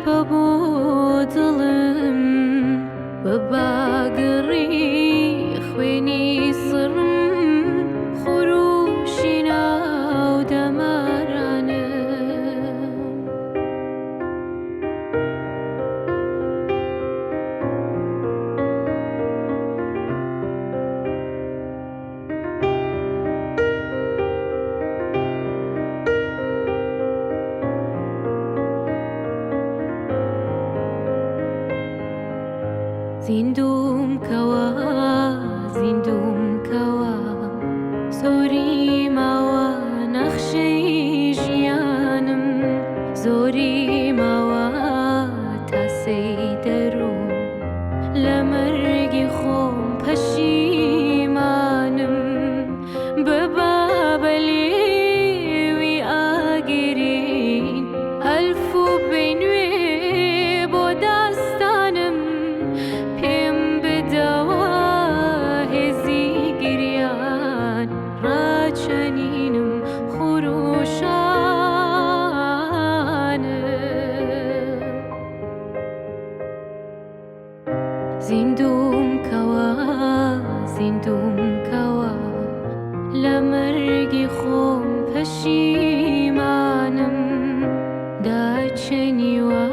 پەبوو دڵم بە باگەڕی خوێنی سڕم خروشی ناو دەمارانم زیندوم کەوە زیندوم کەوە زۆری ماوە نەخشەی ژیانم زۆری ماوە تاسەی دەروم لە مەرگی خۆم پەشیمانم بە بابەلێوی ئاگرین ئەلف و بێنوێ بۆ داستانم پێم بدەوە هێزی گریان ڕاچەنینم خروشانم زیندوم کەوە زیندوم کەوە لە مەرگی خۆم پەشیمانم داچەنیوە